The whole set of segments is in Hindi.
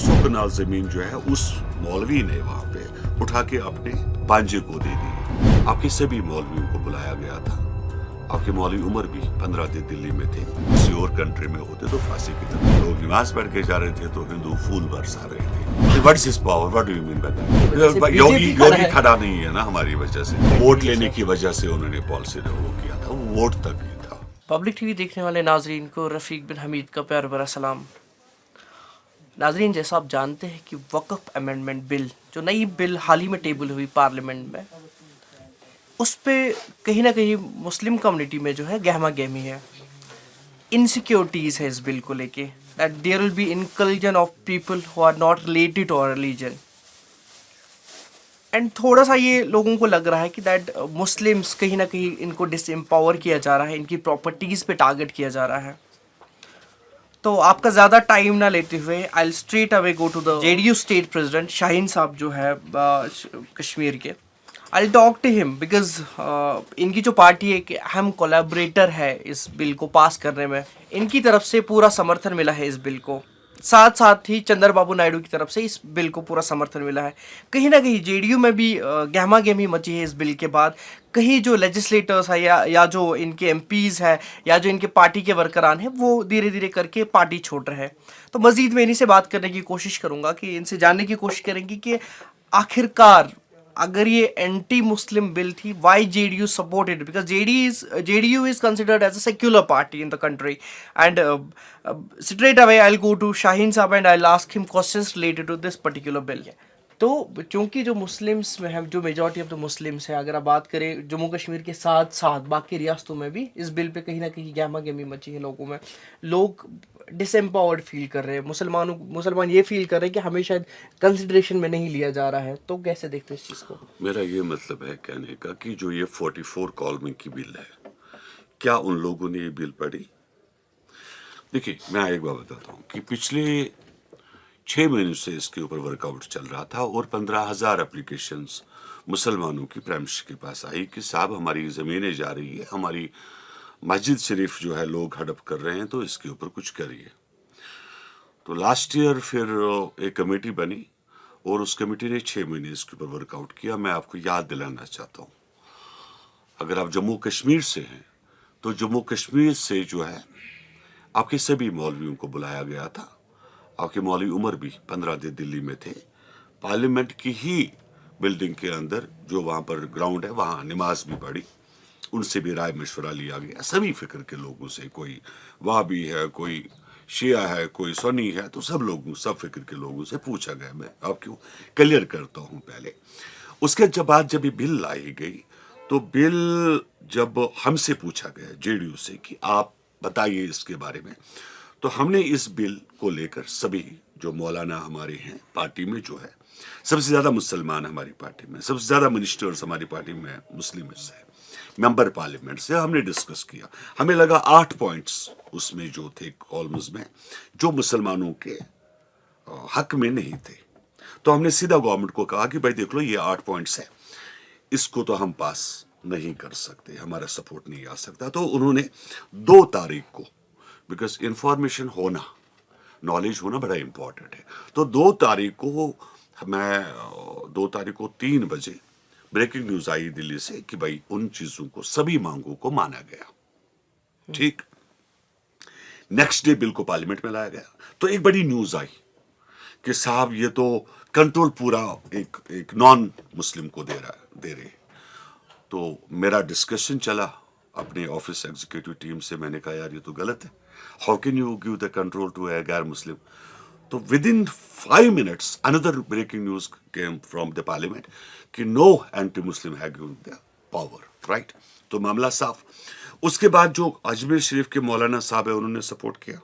200 कनाल जमीन जो है उस मौलवी ने वहां पे उठा के अपने भांजे को दे दी। आपके सभी मौलवियों को बुलाया गया था। आपके मौलवी उमर भी 15 दिन दिल्ली में थे। किसी और कंट्री में होते तो फांसी की तरह लोग नमाज पढ़ के जा रहे थे तो हिंदू फूल बरसा रहे थे। What is his power? What do you mean by that? Yogi खड़ा नहीं है ना हमारी वजह से, वोट लेने की वजह से उन्होंने पॉलिसी वो किया था, वोट तक ही था। पब्लिक टीवी देखने वाले नाजरीन को रफ़ीक बिन हमीद का प्यार भरा सलाम। नाजरीन, जैसा आप जानते हैं कि वक्फ अमेंडमेंट बिल, जो नई बिल हाल ही में टेबल हुई पार्लियामेंट में, उस पे कहीं ना कहीं मुस्लिम कम्युनिटी में जो है गहमा गहमी है, इनसिक्योरिटीज़ है इस बिल को लेके, that there will be inclusion of people who are not related to our religion. And थोड़ा सा ये लोगों को लग रहा है कि दैट मुस्लिम्स कहीं ना कहीं इनको डिसएम्पावर किया जा रहा है, इनकी प्रॉपर्टीज़ पे टारगेट किया जा रहा है। तो आपका ज़्यादा टाइम ना लेते हुए I will straight away go to the JDU state president Shaheen साहब जो है कश्मीर के। I will talk to him because इनकी जो पार्टी है कि अहम कोलैबोरेटर है इस बिल को पास करने में, इनकी तरफ से पूरा समर्थन मिला है इस बिल को। साथ साथ ही चंद्रबाबू नायडू की तरफ से इस बिल को पूरा समर्थन मिला है। कहीं ना कहीं जेडीयू में भी गहमा गहमी मची है इस बिल के बाद। कहीं जो लेजिस्लेटर्स है या जो इनके एमपीज़ है या जो इनके पार्टी के वर्करान हैं, वो धीरे धीरे करके पार्टी छोड़ रहे हैं। तो मज़ीद मैं इन्हीं से बात करने की कोशिश करूँगा कि इनसे जानने की कोशिश करेंगे कि आखिरकार अगर ये एंटी मुस्लिम बिल थी, why JDU supported, because JDU is considered as a secular party in the country. And straight away I will go to Shaheen sahab and I will ask him questions related to this particular bill. तो चूंकि जो मुस्लिम्स में है, जो मेजॉरिटी ऑफ द मुस्लिम्स है, अगर आप बात करें जम्मू कश्मीर के साथ साथ बाकी रियासतों में भी इस बिल पे कहीं ना कहीं गहमा गहमी मची है लोगों में। लोग डिसएम्पावर्ड फील कर रहे हैं, मुसलमान ये फील कर रहे हैं कि हमें शायद कंसिडरेशन में नहीं लिया जा रहा है। तो कैसे देखते हैं इस चीज़ को? मेरा ये मतलब है कहने का कि जो ये 44 कॉलम की बिल है, क्या उन लोगों ने ये बिल पढ़ी? देखिए, मैं एक बात बताता हूँ कि पिछले 6 महीनों से इसके ऊपर वर्कआउट चल रहा था और 15,000 एप्लीकेशंस मुसलमानों की प्राइम मिनिस्टर के पास आई कि साहब हमारी ज़मीनें जा रही है, हमारी मस्जिद शरीफ जो है लोग हड़प कर रहे हैं, तो इसके ऊपर कुछ करिए। तो लास्ट ईयर फिर एक कमेटी बनी और उस कमेटी ने 6 महीने इसके ऊपर वर्कआउट किया। मैं आपको याद दिलाना चाहता हूँ, अगर आप जम्मू कश्मीर से हैं तो जम्मू कश्मीर से जो है आपके सभी मौलवियों को बुलाया गया था। आपके मौलवी उमर भी 15 दिन दिल्ली में थे। पार्लियामेंट की ही बिल्डिंग के अंदर जो वहाँ पर ग्राउंड है, वहाँ नमाज भी पढ़ी, उनसे भी राय मशवरा लिया गया, सभी फिक्र के लोगों से। कोई वहाबी है, कोई शिया है, कोई सुन्नी है, तो सब लोगों, सब फिक्र के लोगों से पूछा गया। मैं आपको क्लियर करता हूँ पहले। उसके बाद जब ये बिल लाई गई तो बिल जब हमसे पूछा गया जेडीयू से कि आप बताइए इसके बारे में, तो हमने इस बिल को लेकर सभी जो मौलाना हमारे हैं पार्टी में, जो है सबसे ज़्यादा मुसलमान हमारी पार्टी में, सबसे ज़्यादा मिनिस्टर्स हमारी पार्टी में मुस्लिम है, मेंबर पार्लियामेंट से हमने डिस्कस किया। हमें लगा 8 पॉइंट्स उसमें जो थे कॉलम्स में जो मुसलमानों के हक में नहीं थे। तो हमने सीधा गवर्नमेंट को कहा कि भाई देख लो, ये 8 पॉइंट्स है, इसको तो हम पास नहीं कर सकते, हमारा सपोर्ट नहीं आ सकता। तो उन्होंने 2 तारीख को, बिकॉज इंफॉर्मेशन होना, नॉलेज होना बड़ा इंपॉर्टेंट है, तो 2 तारीख को 3 बजे ब्रेकिंग न्यूज आई दिल्ली से कि भाई उन चीजों को, सभी मांगों को माना गया। ठीक, नेक्स्ट डे बिल को पार्लियामेंट में लाया गया तो एक बड़ी न्यूज आई कि साहब ये तो कंट्रोल पूरा एक नॉन मुस्लिम को दे रहे। तो मेरा डिस्कशन चला अपने ऑफिस एग्जीक्यूटिव टीम से। मैंने कहा यार ये तो गलत है, how can you give the control to a गैर मुस्लिम? तो within 5 minutes another breaking news came from the parliament कि no anti Muslim have given the power, right. तो मामला साफ। उसके बाद जो अजमेर शरीफ के मौलाना साहब है उन्होंने सपोर्ट किया,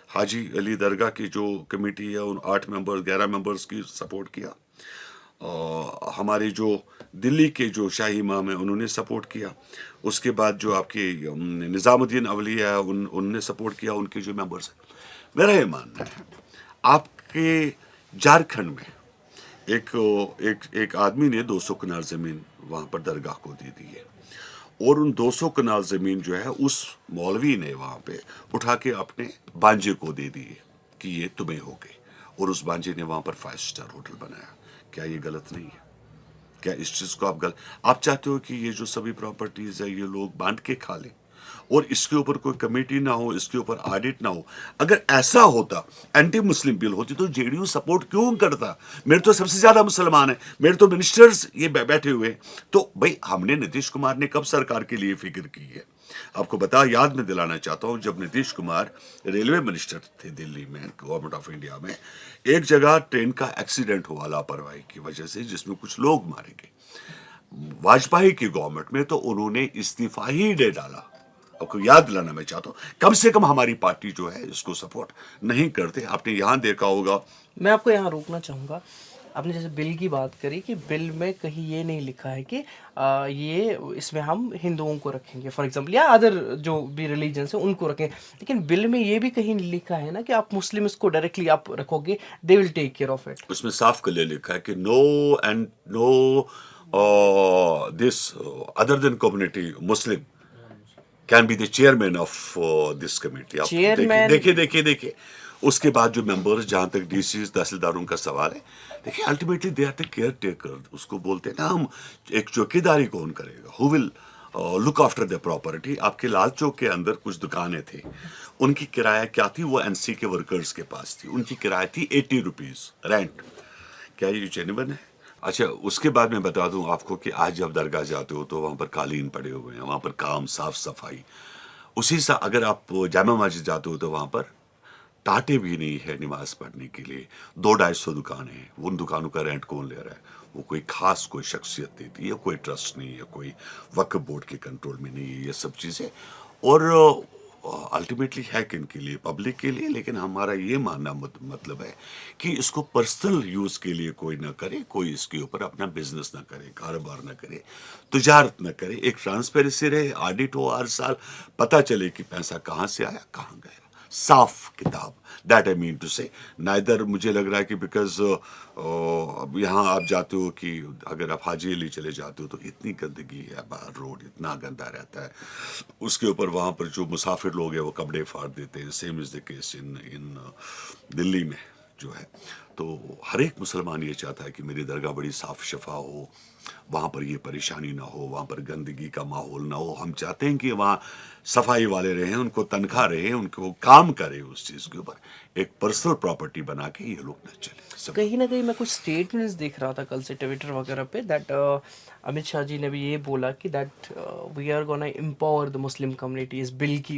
हाजी अली दरगाह की जो कमेटी है उन 8 मेंबर्स 11 मेंबर्स की सपोर्ट किया, हमारे जो दिल्ली के जो शाही इमाम है उन्होंने सपोर्ट किया। उसके बाद जो आपके निज़ामुद्दीन अवलिया है उनने सपोर्ट किया, उनके जो मेंबर्स हैं। मेरा ये मानना है, आपके झारखंड में एक आदमी ने 200 कनाल ज़मीन वहाँ पर दरगाह को दे दी है और उन 200 कनाल ज़मीन जो है उस मौलवी ने वहाँ पे उठा के अपने भांजे को दे दी है कि ये तुम्हें हो गई। और उस भांजे ने वहां पर 5 स्टार होटल बनाया। क्या ये गलत नहीं है? क्या इस चीज को आप चाहते हो कि ये जो सभी प्रॉपर्टीज है ये लोग बांट के खा लें और इसके ऊपर कोई कमेटी ना हो, इसके ऊपर ऑडिट ना हो? अगर ऐसा होता, एंटी मुस्लिम बिल होती, तो जेडीयू सपोर्ट क्यों करता? मेरे तो सबसे ज्यादा मुसलमान है, मेरे तो मिनिस्टर्स ये बैठे हुए हैं। तो भाई हमने, नीतीश कुमार ने कब सरकार के लिए फिक्र की है? आपको याद में दिलाना चाहता हूं, जब नीतीश कुमार रेलवे मिनिस्टर थे दिल्ली में, गवर्नमेंट ऑफ इंडिया में, एक जगह ट्रेन का एक्सीडेंट हुआ लापरवाही की वजह से, जिसमें कुछ लोग मारे गए। वाजपेयी की गवर्नमेंट में तो उन्होंने इस्तीफा ही दे डाला। आपको याद दिलाना मैं चाहता हूँ, कम से कम हमारी पार्टी जो है इसको सपोर्ट नहीं करते। आपने यहाँ देखा होगा। मैं आपको यहाँ रोकना चाहूँगा। आपने जैसे बिल की बात करी कि बिल में कहीं ये नहीं लिखा है कि ये इसमें हम हिंदुओं को रखेंगे फॉर एग्जांपल, या अदर जो भी रिलीजन है उनको रखें, लेकिन बिल में ये भी कहीं लिखा है ना कि आप मुस्लिम को डायरेक्टली आप रखोगे, they will take care of it. उसमें साफ क्लियर लिखा है कि no and no this other than community Muslim can be the chairman of this committee. आप चेयरमैन देखिए उसके बाद जो मेंबर्स, जहां तक डीसी तहसीलदारों का सवाल है, देखिए ultimately they are the caretaker. उसको बोलते हैं ना हम, एक चौकीदारी कौन करेगा? Who will look after the property. आपके लाल चौक के अंदर कुछ दुकानें थी, उनकी किराया क्या थी? वो एनसी के वर्कर्स के पास थी, उनकी किराया थी 80 रुपीज रेंट। क्या ये जेन्युइन है? अच्छा, उसके बाद मैं बता दूं आपको कि आज जब दरगाह जाते हो तो वहां पर कालीन पड़े हुए हैं, वहां पर काम, साफ सफाई। उसी सा अगर आप जामा मस्जिद जाते हो तो वहां पर टाटे भी नहीं है नमाज पढ़ने के लिए। 200-250 दुकानें हैं, उन दुकानों का रेंट कौन ले रहा है? वो कोई खास कोई शख्सियत देती है, कोई ट्रस्ट नहीं है, कोई वक्फ बोर्ड के कंट्रोल में नहीं है ये सब चीज़ें। और अल्टीमेटली है किन के लिए? पब्लिक के लिए। लेकिन हमारा ये मानना मतलब है कि इसको पर्सनल यूज़ के लिए कोई ना करे, कोई इसके ऊपर अपना बिजनेस ना करे, कारोबार ना करे, तिजारत ना करे। एक ट्रांसपेरेंसी रहे, ऑडिट हो हर साल, पता चले कि पैसा कहाँ से आया, कहाँ गया, साफ किताब। दैट आई मीन टू से, नाइदर मुझे लग रहा है कि बिकॉज यहाँ आप जाते हो कि अगर आप हाजी अली चले जाते हो तो इतनी गंदगी है, बाहर रोड इतना गंदा रहता है, उसके ऊपर वहाँ पर जो मुसाफिर लोग हैं वो कपड़े फाड़ देते हैं। Same is the case in Delhi में जो है। तो हर एक मुसलमान ये चाहता है कि मेरी दरगाह बड़ी साफ शफा हो, वहाँ पर ये परेशानी ना हो, वहाँ पर गंदगी का माहौल ना हो। हम चाहते हैं कि वहाँ सफाई वाले रहें, उनको तनख्वाह रहे, उनको काम करे उस चीज़ के ऊपर। एक पर्सनल प्रॉपर्टी बना के ये लोग न चले। कहीं ना कहीं मैं कुछ स्टेटमेंट्स देख रहा था कल से ट्विटर वगैरह पे, दैट अमित शाह जी ने भी ये बोला कि that we are gonna empower the Muslim community इस बिल की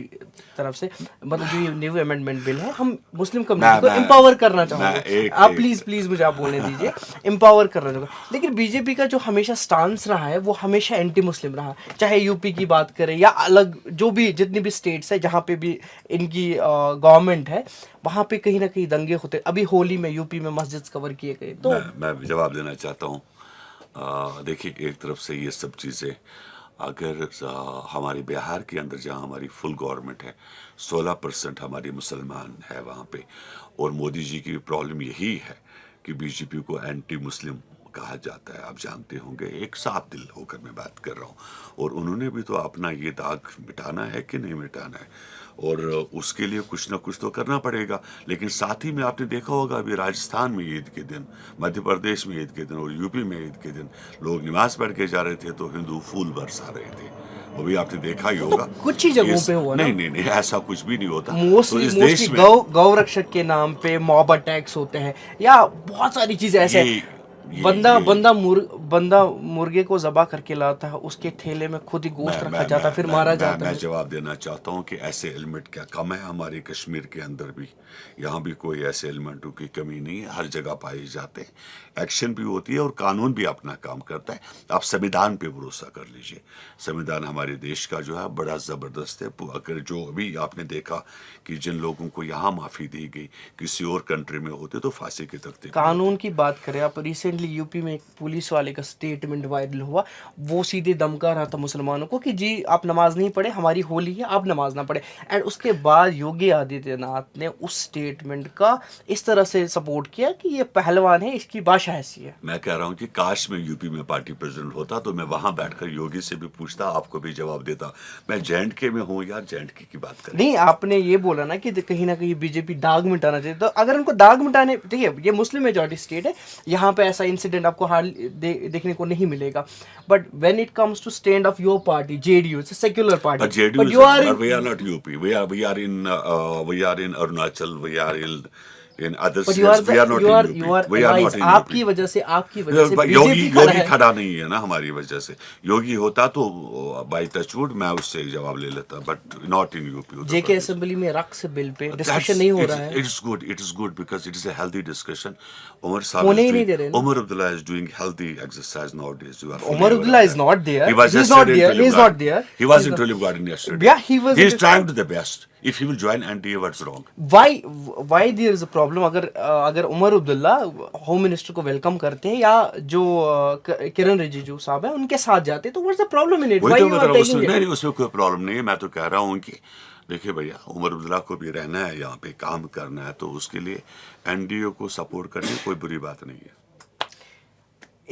तरफ से। मतलब जो ये न्यू अमेंडमेंट बिल है, हम मुस्लिम कम्युनिटी को एम्पावर करना चाहूँगा। आप प्लीज मुझे आप बोलने दीजिए, एम्पावर करना चाहूँगा। लेकिन बीजेपी का जो हमेशा स्टांस रहा है वो हमेशा एंटी मुस्लिम रहा, चाहे यूपी की बात करें या अलग जो भी जितनी भी स्टेट्स है जहाँ पे भी इनकी गवर्नमेंट है, वहाँ पे कहीं ना कहीं दंगे होते। अभी होली में यूपी में मस्जिद कवर किए गए। तो मैं जवाब देना चाहता हूँ। देखिए, एक तरफ से ये सब चीज़ें, अगर हमारे बिहार के अंदर जहाँ हमारी फुल गवर्नमेंट है, 16% हमारे मुसलमान है वहाँ पे, और मोदी जी की प्रॉब्लम यही है कि बीजेपी को एंटी मुस्लिम कहा जाता है। आप जानते होंगे, एक साफ दिल होकर मैं बात कर रहा हूँ, और उन्होंने भी तो अपना ये दाग मिटाना है कि नहीं मिटाना है, और उसके लिए कुछ ना कुछ तो करना पड़ेगा। लेकिन साथ ही में आपने देखा होगा अभी राजस्थान में ईद के दिन, मध्य प्रदेश में ईद के दिन और यूपी में ईद के दिन लोग नमाज पढ़ के जा रहे थे तो हिंदू फूल बरसा रहे थे। वो भी आपने देखा ही होगा। तो कुछ ही जगहों पे हुआ ना? नहीं, ऐसा कुछ भी नहीं होता। तो इस देश में गौ रक्षक के नाम पे मॉब अटैक्स होते हैं या बहुत सारी चीजें ऐसे। बंदा मुर्गे को ज़बा करके लाता है, उसके ठेले में खुद ही गोश्त रखा जाता है, फिर मारा जाता है। मैं जवाब देना चाहता हूँ कि ऐसे एलिमेंट क्या कम है हमारे कश्मीर के अंदर भी? यहाँ भी कोई ऐसे एलिमेंटों की कमी नहीं है, हर जगह पाए जाते हैं। एक्शन भी होती है और कानून भी अपना काम करता है। आप संविधान पे भरोसा कर लीजिए, संविधान हमारे देश का जो है बड़ा ज़बरदस्त है। अगर जो अभी आपने देखा कि जिन लोगों को यहाँ माफ़ी दी गई, किसी और कंट्री में होते तो फांसी के तख्ते। कानून की बात करें आप, रिसेंटली यूपी में एक पुलिस वाले का स्टेटमेंट वायरल हुआ, वो सीधे धमका रहा था मुसलमानों को कि जी आप नमाज नहीं पढ़े, हमारी होली है, आप नमाज ना पढ़े। एंड उसके बाद योगी आदित्यनाथ ने उस स्टेटमेंट का इस तरह से सपोर्ट किया कि ये पहलवान है, इसकी भाषा ऐसी है। मैं कह रहा हूँ कि काश में यूपी में पार्टी प्रेसिडेंट होता तो मैं वहां बैठकर योगी से भी पूछता, आपको भी जवाब देता। मैं J&K में हूँ यार, J&K की बात करें। नहीं, आपने ये बोला ना कि कहीं ना कहीं बीजेपी दाग मिटाना चाहिए, तो अगर उनको दाग मिटाने, देखिए ये मुस्लिम मेजॉरिटी स्टेट है, यहाँ पे ऐसा इंसिडेंट आपको हाल देखने को नहीं मिलेगा, but when it comes to stand of your party JDU, it's a secular party, But JDU but is, you are but we are not UP. We are in Arunachal. We are in other but states. We are not in UP. We are not in आपकी UP. वजह से योगी बीजेपी खड़ा योगी है। खड़ा नहीं है ना हमारी वजह से। योगी होता तो बाई टचवुड मैं उससे जवाब ले लेता, but not in UP. JK assembly में रक्स बिल पे डिस्कशन नहीं हो रहा है। It is good because it is a healthy discussion. Umar Saab होने is ही नहीं doing, दे रहे ना। Umar Abdullah is doing healthy exercise nowadays. You are fully Umar aware Abdullah of is that. not there. He was He's yesterday not there. in Tulip He's Garden. not there. He was He's in not- Tulip Garden yesterday. Yeah, he was He is in- trying to the best. If he will join NDA, what's wrong? why there is a problem? अगर उमर अब्दुल्ला होम मिनिस्टर को वेलकम करते हैं या जो किरण रिजिजू साहब है उनके साथ जाते हैं, तो what's the problem in it? वही व्हाई तो यू मैं आर कह रहा हूँ, टेकिंग उसमें इट? नहीं, उसमें कोई प्रॉब्लम नहीं है। मैं तो कह रहा हूँ कि देखिए भैया, उमर अब्दुल्ला को भी रहना है यहाँ पे, काम करना है, तो उसके लिए एनडीए को सपोर्ट करने कोई बुरी बात नहीं है।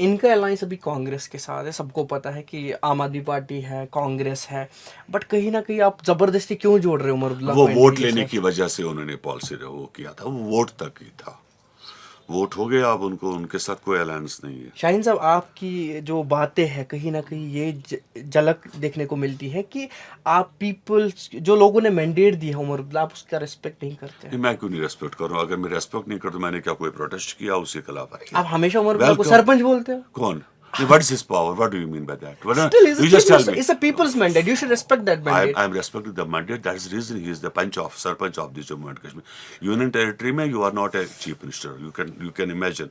इनका अलायंस अभी कांग्रेस के साथ है, सबको पता है कि आम आदमी पार्टी है, कांग्रेस है, बट कहीं ना कहीं आप जबरदस्ती क्यों जोड़ रहे हो उमर अब्दुल्ला वो को वोट NDA के लेने साथ? की वजह से उन्होंने पॉलिसी वो किया था, वो वोट तक ही था। वोट हो गया, अब उनको उनके साथ कोई अलायंस नहीं है। शाहीन साहब, आपकी जो बातें हैं कहीं ना कहीं ये झलक देखने को मिलती है कि आप पीपल्स, जो लोगों ने मैंडेट दिया उमर अब्दुल्ला, आप उसका रिस्पेक्ट नहीं करते हैं। नहीं, मैं क्यों नहीं रेस्पेक्ट करूँ? अगर मैं रेस्पेक्ट नहीं करता, मैंने क्या कोई प्रोटेस्ट किया उसके खिलाफ? आप हमेशा उमर अब्दुल्ला को Welcome. सरपंच बोलते हो। कौन? What is his power? What do you mean by that? Still, You just tell me. it's a people's mandate. You should respect that mandate. I'm respecting the mandate. That is the reason he is the Sarpanch of the Jammu and Kashmir. Union territory में you are not a chief minister. You can imagine.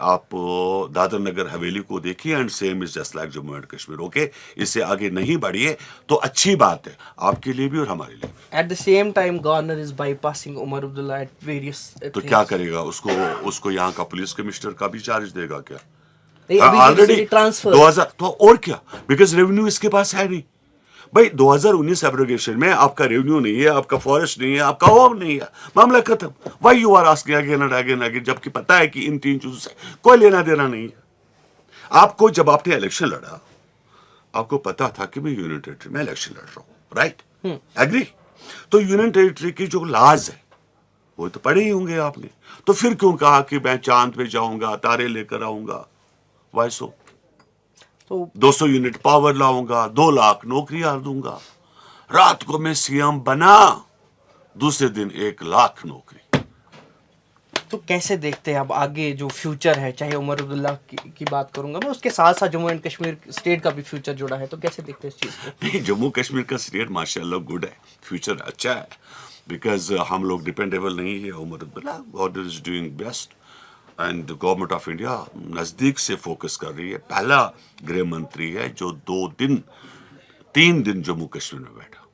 आप दादर नगर हवेली को देखिए, and same is just like Jammu and Kashmir. Okay? इससे आगे नहीं बढ़िए तो अच्छी बात है, आपके लिए भी और हमारे लिए भी। At the same time, governor is bypassing Umar Abdullah at various तो things. क्या करेगा? उसको यहाँ का पुलिस कमिश्नर का भी चार्ज देगा क्या? नहीं, अभी ऑलरेडी ट्रांसफर 2000 तो और क्या, बिकॉज रेवेन्यू इसके पास है नहीं भाई। 2019 एब्रोगेशन में आपका रेवेन्यू नहीं है, आपका फॉरेस्ट नहीं है, आपका होम नहीं है, मामला खत्म। Why you are asking again and again again, जबकि पता है कि इन तीन चीजों से कोई लेना देना नहीं है आपको। जब आपने इलेक्शन लड़ा, आपको पता था कि मैं यूनियन टेरिटरी में इलेक्शन लड़ रहा हूँ, राइट? एग्री? तो यूनियन टेरिटरी की जो लाज है वो तो पढ़े ही होंगे आपने, तो फिर क्यों कहा कि मैं चांद पे जाऊंगा, तारे लेकर आऊंगा? वाई सो? तो 200 यूनिट पावर लाऊंगा, 2 लाख नौकरियां दूंगा, रात को मैं सीएम बना, दूसरे दिन 1 लाख नौकरी। तो कैसे देखते हैं अब आगे जो फ्यूचर है? चाहे उमर अब्दुल्ला की बात करूंगा मैं, उसके साथ साथ जम्मू एंड कश्मीर स्टेट का भी फ्यूचर जुड़ा है, तो कैसे देखते हैं इस चीज को? नहीं, जम्मू कश्मीर का स्टेट माशाल्लाह गुड है, फ्यूचर अच्छा है, बिकॉज हम लोग डिपेंडेबल नहीं है। Omar Abdullah God is doing best, and government of India नजदीक से फोकस कर रही है। पहला गृह मंत्री है जो 3 दिन जम्मू कश्मीर में बैठा।